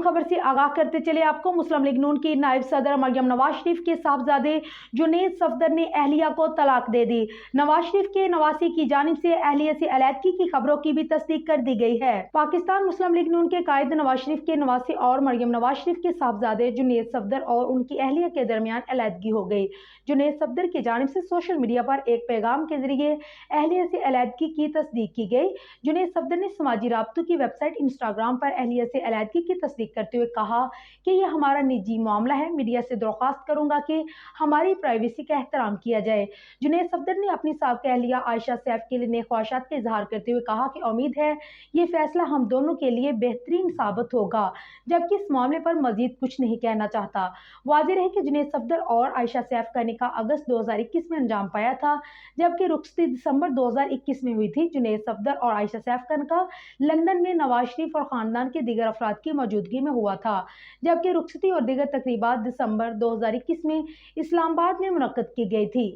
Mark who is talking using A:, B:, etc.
A: खबर से आगाह करते चले आपको। मुस्लिम लीग नून की नायब सदर मरियम नवाज शरीफ के साहबजादे जुनैद सफदर ने अहलिया को तलाक दे दी। नवाज शरीफ के नवासी की जानिब से अहलिया से अलैदगी की खबरों की भी तस्दीक कर दी गई है। पाकिस्तान मुस्लिम लीग नून के कायद नवाज शरीफ के नवासी और मरियम नवाज शरीफ के साहबजादे जुनैद सफदर और उनकी अहलिया के दरमियान अलैदगी हो गई। जुनैद सफदर की जानिब से सोशल मीडिया पर एक पैगाम के जरिए अहलिया से अलैदगी की तस्दीक की गई। जुनैद सफदर ने समाजी राब्तों की वेबसाइट इंस्टाग्राम पर अहलिया से अलैदगी की तस्दीक करते हुए कहा कि यह हमारा निजी मामला है। मीडिया से दरख्वास्त करूंगा कि हमारी प्राइवेसी का एहतराम किया जाए। जुनैद सफदर ने अपनी साबिक़ा अहलिया आयशा सैफ के लिए नेक ख्वाहिशात का इजहार करते हुए कहा कि उम्मीद है ये फैसला हम दोनों के लिए बेहतरीन साबित होगा, जबकि इस मामले पर मजीद कुछ नहीं कहना चाहता। वाज़ेह है कि जुनैद सफदर और आयशा सैफ का निकाह अगस्त 2021 में अंजाम पाया था, जबकि रुखसती दिसंबर 2021 में हुई थी। जुनैद सफदर और आयशा सैफ का निकाह लंदन में नवाज शरीफ और खानदान के दीगर अफराद की मौजूदगी में हुआ था, जबकि रुखसती और दीगर तकरीबात दिसंबर 2021 में इस्लामाबाद में मुनक्कद की गई थी।